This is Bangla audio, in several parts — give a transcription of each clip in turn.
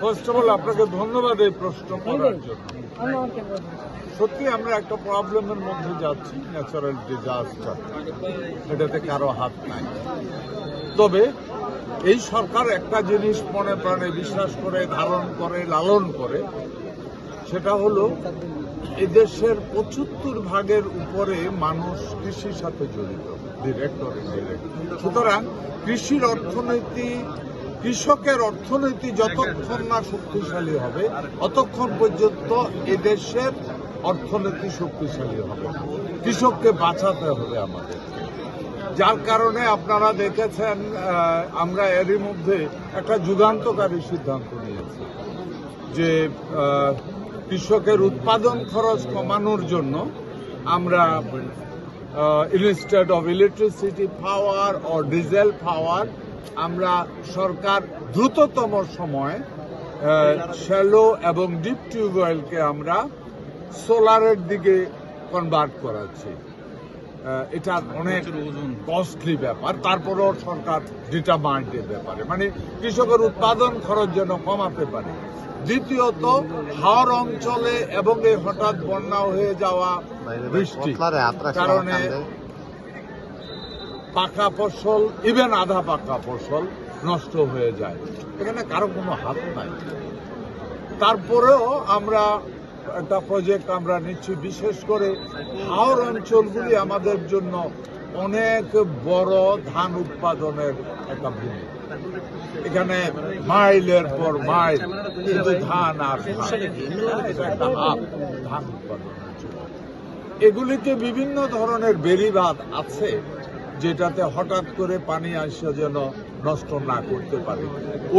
ফার্স্ট অফ অল আপনাকে ধন্যবাদ এই প্রশ্ন করার জন্য। সত্যি আমরা একটা প্রবলেমের মধ্যে যাচ্ছি, ন্যাচারাল ডিজাস্টার, এটাতে কারো হাত নাই। তবে এই সরকার একটা জিনিস মনে প্রাণে বিশ্বাস করে, ধারণ করে, লালন করে, সেটা হলো এদেশের ৭৫% উপরে মানুষ কৃষির সাথে জড়িত, ডিরেক্ট অর ইনডিরেক্ট। সুতরাং কৃষির অর্থনীতি, কৃষকের অর্থনীতি যতক্ষণ না শক্তিশালী হবে ততক্ষণ পর্যন্ত এদেশের অর্থনীতি শক্তিশালী হবে। কৃষককে বাঁচাতে হবে আমাদের। যার কারণে আপনারা দেখেছেন আমরা এরই মধ্যে একটা যুগান্তকারী সিদ্ধান্ত নিয়েছি যে কৃষকের উৎপাদন খরচ কমানোর জন্য আমরা ইনস্টেড অফ ইলেকট্রিসিটি পাওয়ার ও ডিজেল পাওয়ার আমরা সরকার দ্রুততম সময়ে শ্যালো এবং ডিপ টিউবওয়েলকে আমরা সোলারের দিকে কনভার্ট করাচ্ছি। এটা অনেক কস্টলি ব্যাপার, তারপরেও সরকার ডিটারমাইন্ড এর ব্যাপারে, মানে কৃষকের উৎপাদন খরচ যেন কমাতে পারে। দ্বিতীয়ত, হাওর অঞ্চলে এবং এই হঠাৎ বন্যা হয়ে যাওয়া বৃষ্টি কারণে পাকা ফসল, ইভেন আধা পাকা ফসল নষ্ট হয়ে যায়, এখানে কারো কোনো হাত নাই। তারপরেও আমরা একটা প্রজেক্ট আমরা নিচ্ছি, বিশেষ করে হাওর অঞ্চলগুলি আমাদের জন্য অনেক বড় ধান উৎপাদনের একটা ভূমি। এখানে মাইলের পর মাইল শুধু ধান আর ধান উৎপাদনের জন্য এগুলিতে বিভিন্ন ধরনের বেড়িবাঁধ আছে, যেটাতে হঠাৎ করে পানি আসে যেন নষ্ট না করতে পারে।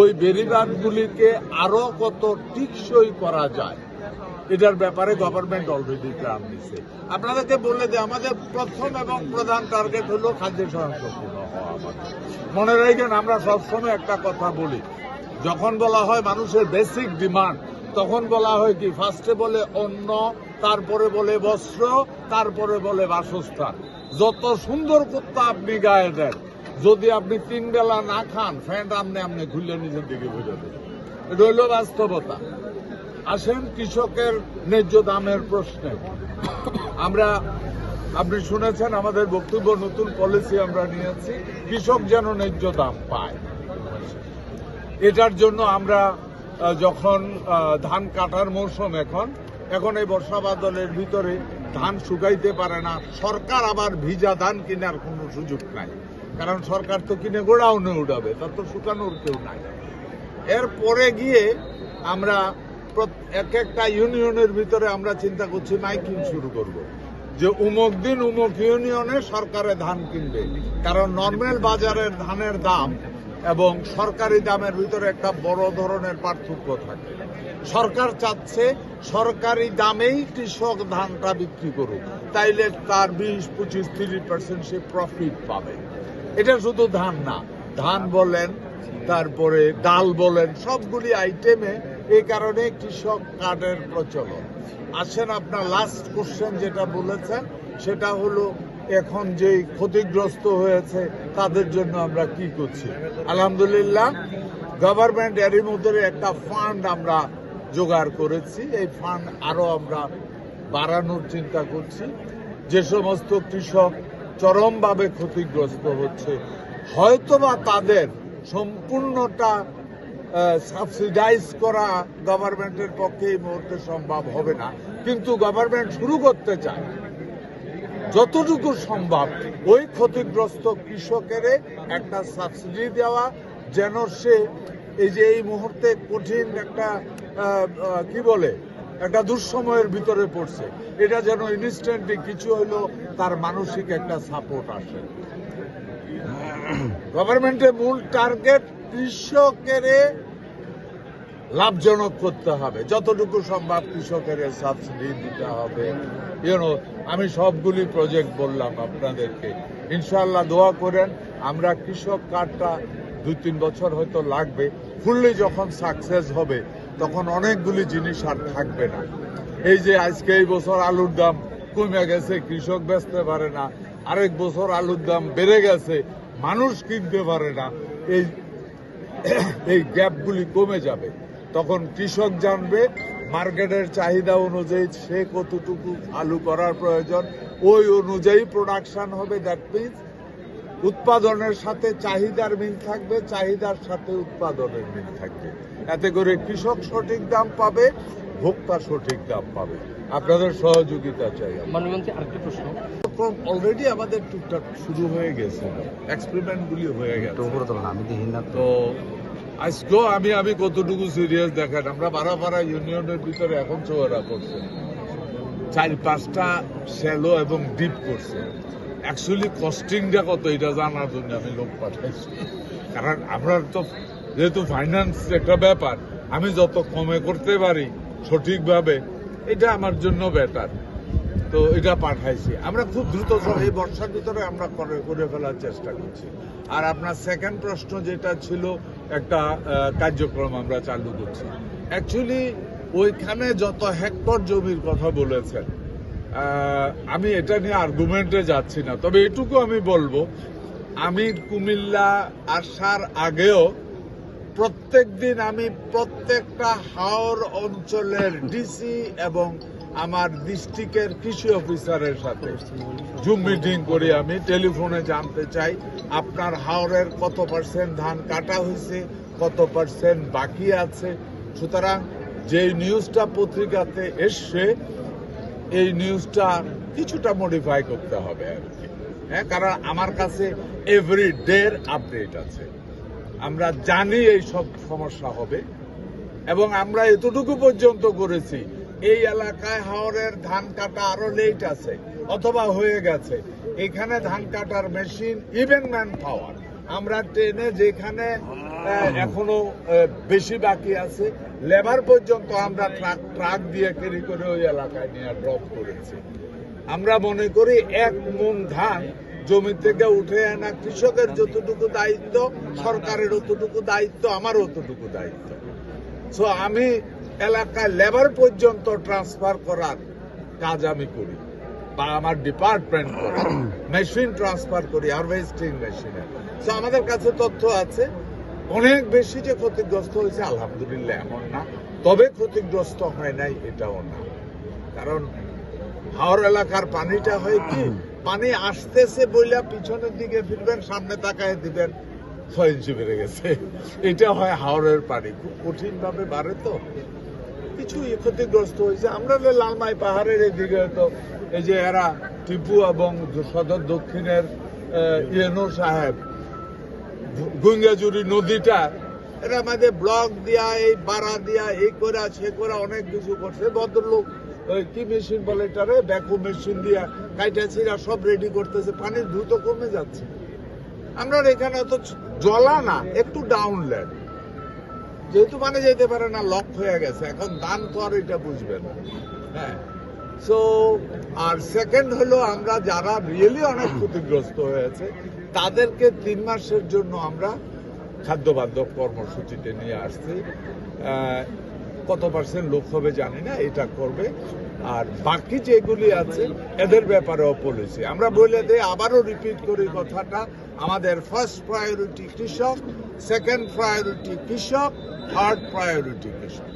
ওই বেড়িবাঁধগুলিকে আরো কত টিকসই করা যায় এটার ব্যাপারে গভর্নমেন্ট অলরেডি প্ল্যান নিচ্ছে। আপনাদেরকে বললে যে আমাদের প্রথম এবং প্রধান টার্গেট হলো খাদ্য স্বয়ংসম্পূর্ণ হওয়া। মনে রাখবেন, আমরা সবসময় একটা কথা বলি, যখন বলা হয় মানুষের বেসিক ডিমান্ড, তখন বলা হয় কি, ফার্স্টে বলে অন্ন, তারপরে বলে বস্ত্র, তারপরে বলে বাসস্থান। যত সুন্দর কুত্তা আপনি গায়ে দেন, যদি আপনি 3 বেলা না খান, ফ্যান্ট আমনে খুললে নিজের দিকে বুঝে দেন। এটা হইল বাস্তবতা। আসেন কৃষকের ন্যায্য দামের প্রশ্নে। আপনি শুনেছেন আমাদের বক্তব্য, নতুন পলিসি আমরা নিয়েছি, কৃষক যেন ন্যায্য দাম পায়। এটার জন্য আমরা যখন ধান কাটার মৌসুম, এখন এই বর্ষা বাদলের ভিতরে ধান শুকাইতে পারে না, সরকার আবার ভিজা ধান কেনার কোনো সুযোগ নাই, কারণ সরকার তো কিনে গোডাউনে উঠাবে, তার তো শুকানোর কেউ নাই। এরপরে গিয়ে আমরা এক একটা ইউনিয়নের ভিতরে আমরা চিন্তা করছি মাইকিং শুরু করব, যে উমুক দিন উমুক ইউনিয়নে সরকারে ধান কিনবে, কারণ নর্মাল বাজারের ধানের দাম এবং সরকারি দামের ভিতরে একটা বড় ধরনের পার্থক্য থাকে। সরকার চাচ্ছে সরকারি দামেই কৃষক ধানটা বিক্রি করুক, তাইলে তার 20-25-30% সে প্রফিট পাবে। এটা শুধু ধান না, ধান বলেন, তারপরে ডাল বলেন, সবগুলি আইটেমে এই কারণে কৃষক কার্ডের প্রচলন। আসেন আপনার লাস্ট কোশ্চেন যেটা বলেছেন, সেটা হলো এখন যে ক্ষতিগ্রস্ত হয়েছে তাদের জন্য আমরা কি করছি। আলহামদুলিল্লাহ, গভর্নমেন্ট এরই মধ্যে একটা ফান্ড আমরা জোগাড় করেছি। এই ফান্ড আরো আমরা বাড়ানোর চিন্তা করছি। যে সমস্ত কৃষক চরমভাবে ক্ষতিগ্রস্ত হচ্ছে, হয়তোবা তাদের সম্পূর্ণটা সাবসিডাইজ করা গভর্নমেন্টের পক্ষে এই মুহূর্তে সম্ভব হবে না, কিন্তু গভর্নমেন্ট শুরু করতে চায় যতটুকু সম্ভব ওই ক্ষতিগ্রস্ত কৃষকের একটা সাবসিডি দেওয়া, যেন সে এই মুহূর্তে কঠিন একটা একটা দুঃসময়ের ভিতরে পড়ছে, এটা যেন ইনস্ট্যান্টলি কিছু হইলো তার মানসিক একটা সাপোর্ট আসে। গভর্নমেন্টের মূল টার্গেট কৃষকের লাভজনক করতে হবে, যতটুকু সম্ভব কৃষকের সাবসিডি দিতে হবে। আমি সবগুলি প্রজেক্ট বললাম আপনাদেরকে। ইনশাআল্লাহ দোয়া করেন, আমরা কৃষক কার্ডটা 2-3 বছর হয়তো লাগবে, ফুললি যখন সাকসেস হবে তখন অনেকগুলি জিনিস আর থাকবে না। এই যে আজকে এই বছর আলুর দাম কমে গেছে, কৃষক বেচতে পারে না, আরেক বছর আলুর দাম বেড়ে গেছে, মানুষ কিনতে পারে না, এই গ্যাপগুলি কমে যাবে। তখন কৃষক জানবে মার্কেটের চাহিদা অনুযায়ী সে কতটুকু আলু করার প্রয়োজন, ওই অনুযায়ী প্রোডাকশন হবে। দ্যাট মিনস উৎপাদনের সাথে চাহিদার মিল থাকবে, চাহিদার সাথে উৎপাদনের মিল থাকবে। এতে করে কৃষক সঠিক দাম পাবে, ভোক্তা সঠিক দাম পাবে। আপনাদের সহযোগিতা চাই। মাননীয় আরেকটি প্রশ্ন, অলরেডি আমাদের টুকটাক শুরু হয়ে গেছে, এক্সপেরিমেন্ট গুলি হয়ে গেছে। আমি দেখি না তো আজকেও আমি কতটুকু সিরিয়াস দেখেন, আমরা বারাপাড়া ইউনিয়নের ভিতরে এখন চোরা করছে 4-5টা শ্যালো এবং ডিপ করছে। অ্যাকচুয়ালি কস্টিংটা কত এটা জানার জন্য আমি লোক পাঠাইছি, কারণ আপনার তো যেহেতু ফাইন্যান্স একটা ব্যাপার, আমি যত কমে করতে পারি সঠিকভাবে এটা আমার জন্য বেটার। তো এটা পাঠাইছি, আমরা খুব দ্রুত এই বর্ষার ভিতরে আমরা করে ফেলার চেষ্টা করছি। আর আপনার সেকেন্ড প্রশ্ন যেটা ছিল, একটা কার্যক্রম আমরা চালু করছি। অ্যাকচুয়ালি ওইখানে যত হেক্টর জমির কথা বলেছেন, আমি এটা নিয়ে আর্গুমেন্টে যাচ্ছি না, তবে এটুকু আমি বলবো, আমি কুমিল্লা আসার আগেও প্রত্যেক দিন আমি প্রত্যেকটা হাওর অঞ্চলের ডিসি এবং আমার ডিস্ট্রিক্টের কৃষি অফিসারের সাথে জুম মিটিং করি। আমি টেলিফোনে জানতে চাই আপনার হাওরের কত % ধান কাটা হয়েছে, কত % বাকি আছে। সুতরাং যে নিউজটা পত্রিকাতে এসছে, এই নিউজটা কিছুটা মডিফাই করতে হবে আর কি। হ্যাঁ, কারণ আমার কাছে এভরি ডের আপডেট আছে। আমরা জানি এই সব সমস্যা হবে এবং আমরা এতটুকু পর্যন্ত করেছি, এই এলাকায় হাওরের ধান কাটা আরো লেট আছে অথবা হয়ে গেছে। এখানে ধান কাটার মেশিন, ইভেন ম্যান পাওয়ার, আমরা ট্রেনে যেখানে এখনো বেশি বাকি আছে, লেবার পর্যন্ত আমরা ট্রাক দিয়ে ক্যারি করে ওই এলাকায় নিয়ে ড্রপ করেছি। আমরা মনে করি 1 মণ ধান জমি থেকে উঠে আনা কৃষকের যতটুকু দায়িত্ব, সরকারের অতটুকু দায়িত্ব, আমার অতটুকু দায়িত্ব। সো আমি এলাকায় লেবার পর্যন্ত ট্রান্সফার করার কাজ আমি করি, বা আমার ডিপার্টমেন্ট করে মেশিন ট্রান্সফার করি, হারভেস্টিং মেশিনে। সো আমাদের কাছে তথ্য আছে। অনেক বেশি যে ক্ষতিগ্রস্ত হয়েছে আলহামদুলিল্লাহ এমন না, তবে ক্ষতিগ্রস্ত হয় নাই এটাও না। কারণ হাওর এলাকার পানিটা হয় কি, পানি আসতেছে বইলা পিছনের দিকে ফিরবেন, সামনে তাকায় দিবেন 6 ইঞ্চি বেড়ে গেছে। এটা হয় হাওরের পানি, খুব কঠিন ভাবে বাড়ে, তো কিছু ক্ষতিগ্রস্ত হয়েছে। আমরা লালমাই পাহাড়ের এদিকে তো এই যে এরা টিপু এবং সদর দক্ষিণের ইয়েনো সাহেব গুঙ্গাজুরি নদীটা, এরা আমাদের ব্লক দিয়া, এই বাড়া দিয়া, এই করা সে করা অনেক কিছু করছে। ভদ্রলোক কি মেশিন বলে এটারে, ব্যাকো মেশিন দিয়া কাইটা ছিঁড়া সব রেডি করতেছে, পানি দ্রুত কমে যাচ্ছে। আমরা এখানে তো জলা না, একটু ডাউনল্যান্ড, যেহেতু মানে যেতে পারে না, লক হয়ে গেছে। এখন দান তো আর এটা বুঝবে না। হ্যাঁ, সো আর সেকেন্ড হলো, আমরা যারা রিয়েলি অনেক ক্ষতিগ্রস্ত হয়েছে তাদেরকে 3 মাসের জন্য আমরা খাদ্য বান্ধব কর্মসূচিতে নিয়ে আসছি। কত % লোক হবে জানি না, এটা করবে। আর বাকি যেগুলি আছে এদের ব্যাপারেও পলিসি আমরা বলে দেই, আবারও রিপিট করি কথাটা, আমাদের ফার্স্ট প্রায়োরিটি কৃষক, সেকেন্ড প্রায়োরিটি কৃষক, থার্ড প্রায়োরিটি কৃষক।